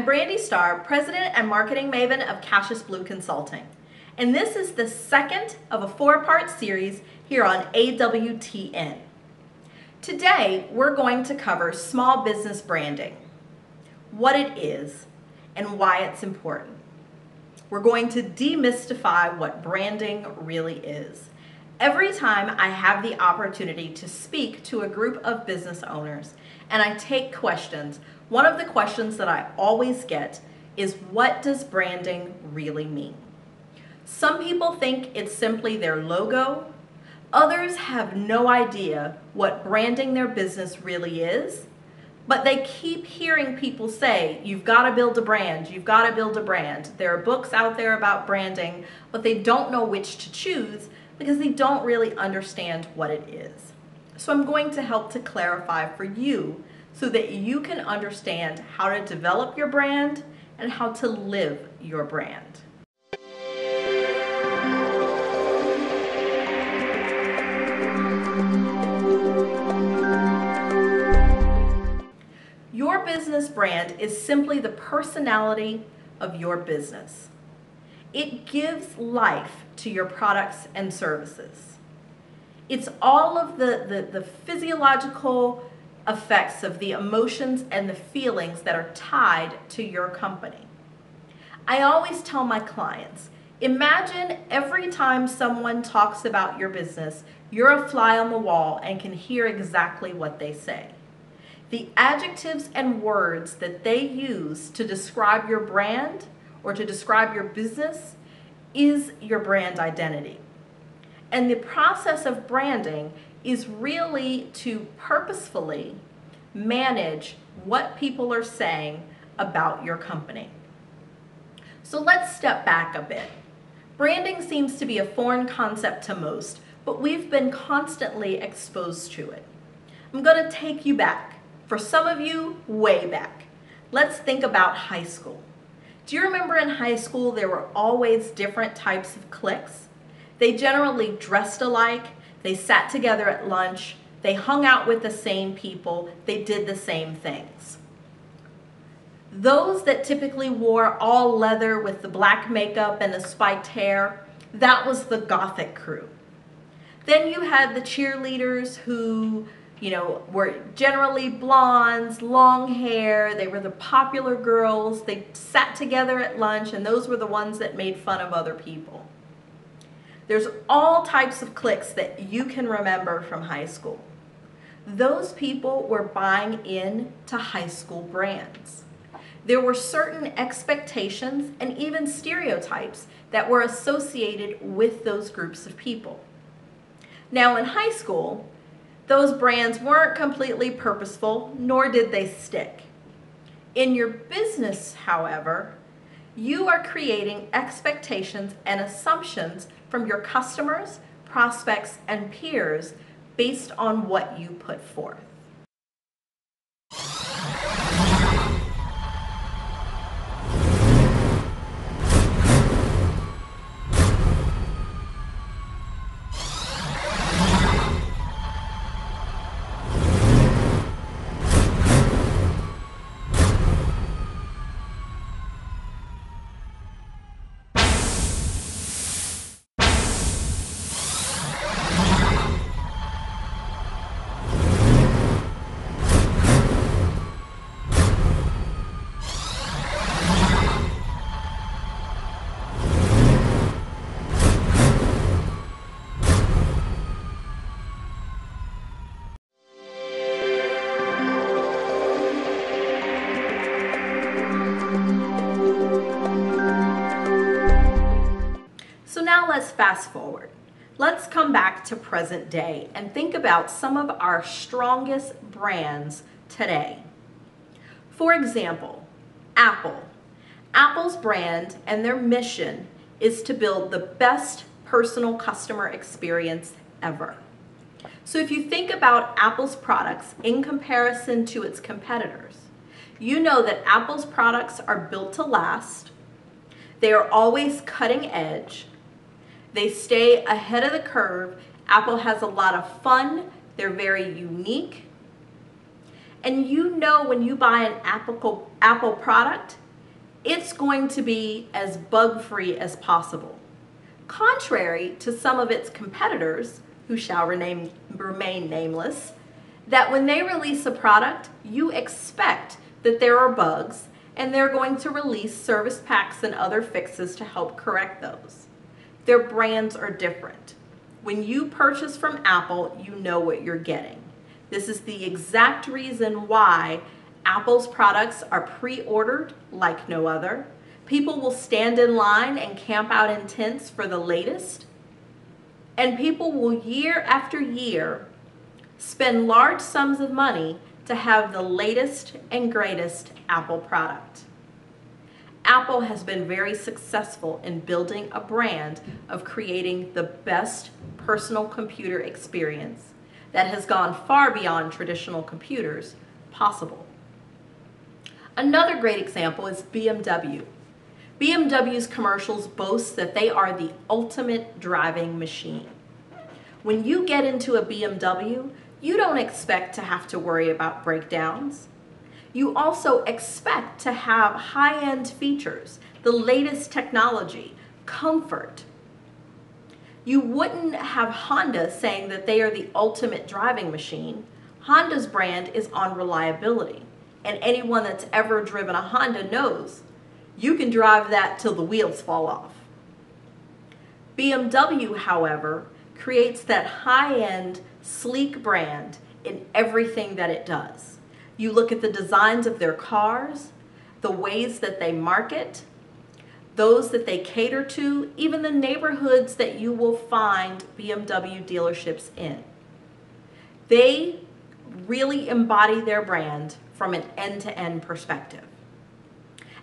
Brandi Starr, President and Marketing Maven of Cassius Consulting. And this is the second of a four-part series here on AWTN. Today, we're going to cover small business branding, what it is, and why it's important. We're going to demystify what branding really is. Every time I have the opportunity to speak to a group of business owners and I take questions, one of the questions that I always get is, what does branding really mean? Some people think it's simply their logo. Others have no idea what branding their business really is, but they keep hearing people say, you've got to build a brand, you've got to build a brand. There are books out there about branding, but they don't know which to choose because they don't really understand what it is. So I'm going to help to clarify for you so that you can understand how to develop your brand and how to live your brand. Your business brand is simply the personality of your business. It gives life to your products and services. It's all of the physiological effects of the emotions and the feelings that are tied to your company. I always tell my clients, imagine every time someone talks about your business, you're a fly on the wall and can hear exactly what they say. The adjectives and words that they use to describe your brand or to describe your business is your brand identity. And the process of branding is really to purposefully manage what people are saying about your company. So let's step back a bit. Branding seems to be a foreign concept to most, but we've been constantly exposed to it. I'm going to take you back. For some of you, way back. Let's think about high school. Do you remember in high school there were always different types of cliques? They generally dressed alike, they sat together at lunch, they hung out with the same people, they did the same things. Those that typically wore all leather with the black makeup and the spiked hair, that was the gothic crew. Then you had the cheerleaders who were generally blondes, long hair. They were the popular girls. They sat together at lunch, and those were the ones that made fun of other people. There's all types of cliques that you can remember from high school. Those people were buying into high school brands. There were certain expectations and even stereotypes that were associated with those groups of people. Now in high school, those brands weren't completely purposeful, nor did they stick. In your business, however, you are creating expectations and assumptions from your customers, prospects, and peers based on what you put forth. Let's fast forward. Let's come back to present day and think about some of our strongest brands today. For example, Apple. Apple's brand and their mission is to build the best personal customer experience ever. So if you think about Apple's products in comparison to its competitors, you know that Apple's products are built to last. They are always cutting edge. They stay ahead of the curve. Apple has a lot of fun. They're very unique. And you know when you buy an Apple product, It's going to be as bug-free as possible. Contrary to some of its competitors, who shall remain nameless, that when they release a product, you expect that there are bugs and they're going to release service packs and other fixes to help correct those. Their brands are different. When you purchase from Apple, you know what you're getting. This is the exact reason why Apple's products are pre-ordered like no other. People will stand in line and camp out in tents for the latest. And people will year after year spend large sums of money to have the latest and greatest Apple product. Apple has been very successful in building a brand of creating the best personal computer experience that has gone far beyond traditional computers possible. Another great example is BMW. BMW's commercials boast that they are the ultimate driving machine. When you get into a BMW, you don't expect to have to worry about breakdowns. You also expect to have high-end features, the latest technology, comfort. You wouldn't have Honda saying that they are the ultimate driving machine. Honda's brand is on reliability, and anyone that's ever driven a Honda knows you can drive that till the wheels fall off. BMW, however, creates that high-end, sleek brand in everything that it does. You look at the designs of their cars, the ways that they market, those that they cater to, even the neighborhoods that you will find BMW dealerships in. They really embody their brand from an end-to-end perspective.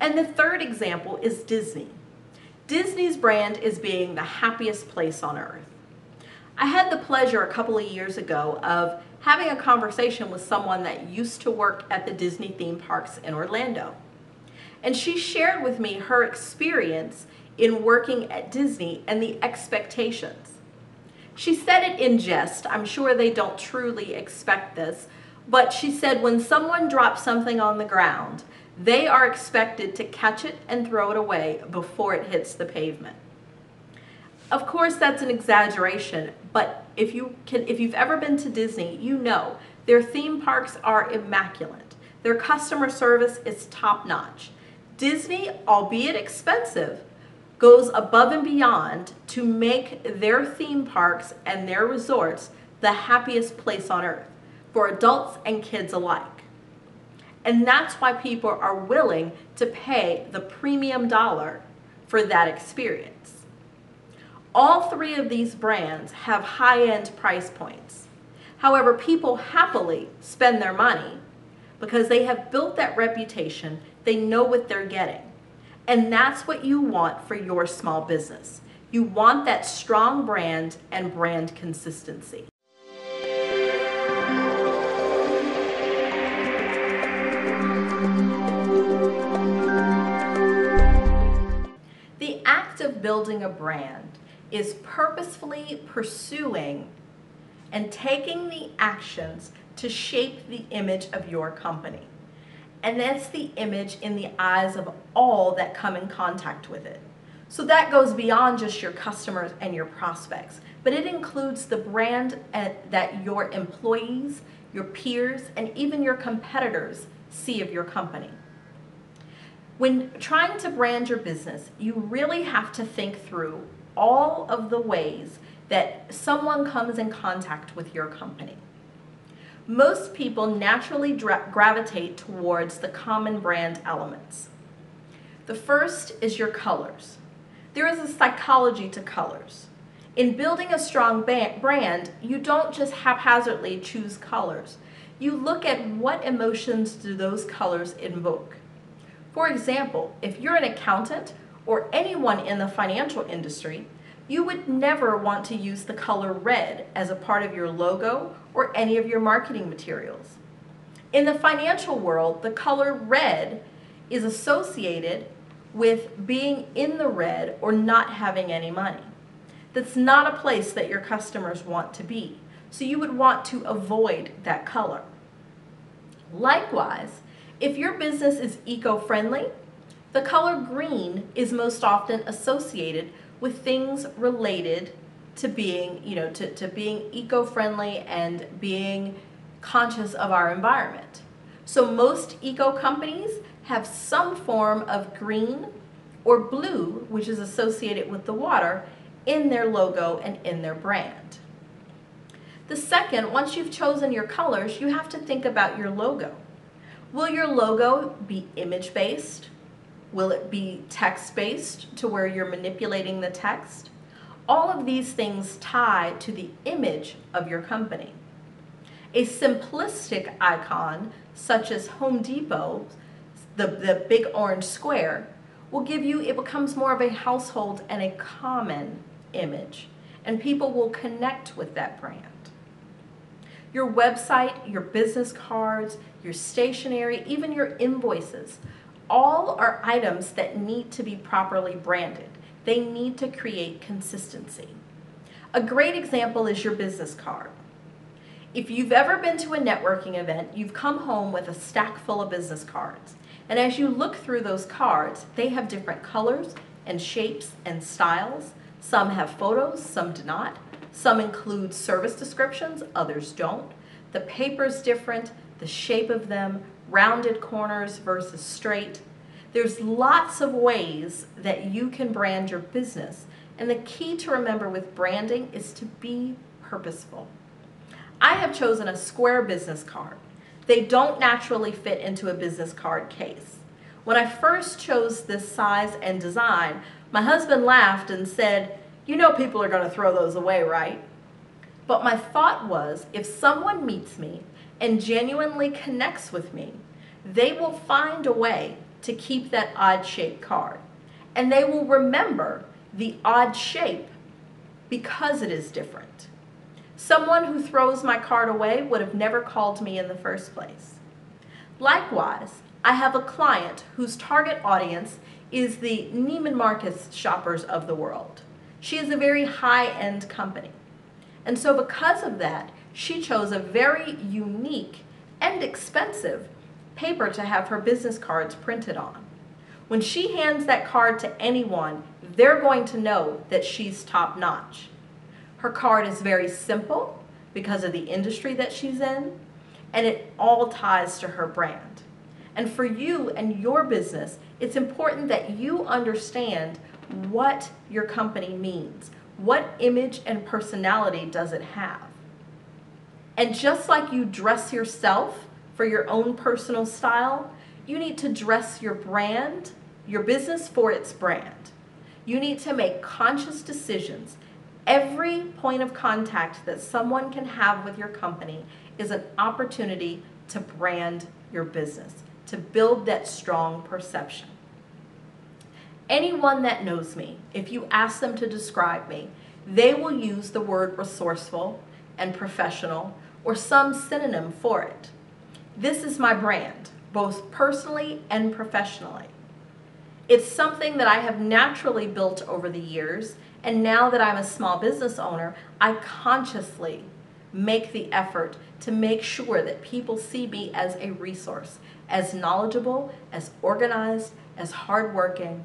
And the third example is Disney. Disney's brand is being the happiest place on earth. I had the pleasure a couple of years ago of having a conversation with someone that used to work at the Disney theme parks in Orlando. And she shared with me her experience in working at Disney and the expectations. She said it in jest. I'm sure they don't truly expect this, but she said when someone drops something on the ground, they are expected to catch it and throw it away before it hits the pavement. Of course, that's an exaggeration, but if you've ever been to Disney, you know their theme parks are immaculate. Their customer service is top-notch. Disney, albeit expensive, goes above and beyond to make their theme parks and their resorts the happiest place on earth for adults and kids alike. And that's why people are willing to pay the premium dollar for that experience. All three of these brands have high-end price points. However, people happily spend their money because they have built that reputation, they know what they're getting. And that's what you want for your small business. You want that strong brand and brand consistency. The act of building a brand is purposefully pursuing and taking the actions to shape the image of your company. And that's the image in the eyes of all that come in contact with it. So that goes beyond just your customers and your prospects, but it includes the brand that your employees, your peers, and even your competitors see of your company. When trying to brand your business, you really have to think through all of the ways that someone comes in contact with your company. Most people naturally gravitate towards the common brand elements. The first is your colors. There is a psychology to colors. In building a strong brand, you don't just haphazardly choose colors. You look at what emotions do those colors invoke. For example, if you're an accountant or anyone in the financial industry, you would never want to use the color red as a part of your logo or any of your marketing materials. In the financial world, the color red is associated with being in the red or not having any money. That's not a place that your customers want to be, so you would want to avoid that color. Likewise, if your business is eco-friendly, The color green is most often associated with things related to being, to being eco-friendly and being conscious of our environment. So most eco companies have some form of green or blue, which is associated with the water, in their logo and in their brand. The second, once you've chosen your colors, you have to think about your logo. Will your logo be image-based? Will it be text-based to where you're manipulating the text? All of these things tie to the image of your company. A simplistic icon, such as Home Depot, the big orange square, will give you, it becomes more of a household and a common image, and people will connect with that brand. Your website, your business cards, your stationery, even your invoices, all are items that need to be properly branded. They need to create consistency. A great example is your business card. If you've ever been to a networking event, you've come home with a stack full of business cards. And as you look through those cards, they have different colors and shapes and styles. Some have photos, some do not. Some include service descriptions, others don't. The paper's different, the shape of them, rounded corners versus straight. There's lots of ways that you can brand your business, and the key to remember with branding is to be purposeful. I have chosen a square business card. They don't naturally fit into a business card case. When I first chose this size and design, my husband laughed and said, "You know people are going to throw those away, right?" But my thought was, if someone meets me and genuinely connects with me, they will find a way to keep that odd-shaped card. And they will remember the odd shape because it is different. Someone who throws my card away would have never called me in the first place. Likewise, I have a client whose target audience is the Neiman Marcus shoppers of the world. She is a very high-end company. And so because of that, she chose a very unique and expensive paper to have her business cards printed on. When she hands that card to anyone, they're going to know that she's top-notch. Her card is very simple because of the industry that she's in, and it all ties to her brand. And for you and your business, it's important that you understand what your company means. What image and personality does it have? And just like you dress yourself for your own personal style, you need to dress your brand, your business for its brand. You need to make conscious decisions. Every point of contact that someone can have with your company is an opportunity to brand your business, to build that strong perception. Anyone that knows me, if you ask them to describe me, they will use the word resourceful and professional or some synonym for it. This is my brand, both personally and professionally. It's something that I have naturally built over the years, and now that I'm a small business owner, I consciously make the effort to make sure that people see me as a resource, as knowledgeable, as organized, as hardworking,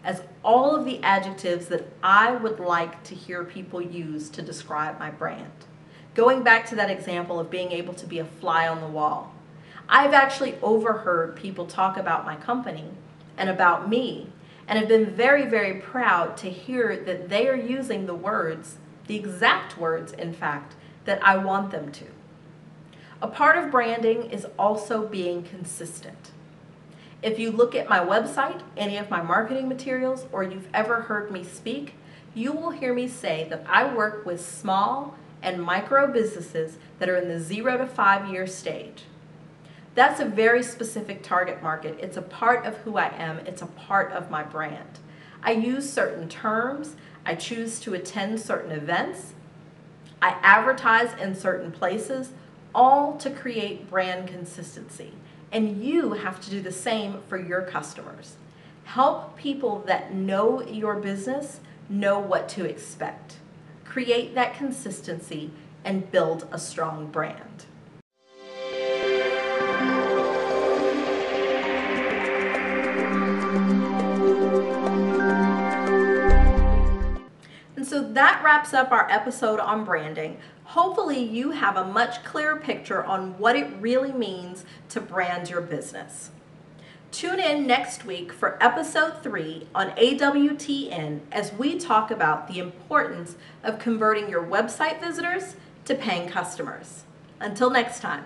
as all of the adjectives that I would like to hear people use to describe my brand. Going back to that example of being able to be a fly on the wall, I've actually overheard people talk about my company and about me, and have been very, very proud to hear that they are using the words, the exact words, in fact, that I want them to. A part of branding is also being consistent. If you look at my website, any of my marketing materials, or you've ever heard me speak, you will hear me say that I work with small and micro businesses that are in the 0 to 5 year stage. That's a very specific target market. It's a part of who I am. It's a part of my brand. I use certain terms. I choose to attend certain events. I advertise in certain places, all to create brand consistency. And you have to do the same for your customers. Help people that know your business know what to expect. Create that consistency and build a strong brand. that wraps up our episode on branding. Hopefully you have a much clearer picture on what it really means to brand your business. Tune in next week for episode 3 on AWTN as we talk about the importance of converting your website visitors to paying customers. Until next time.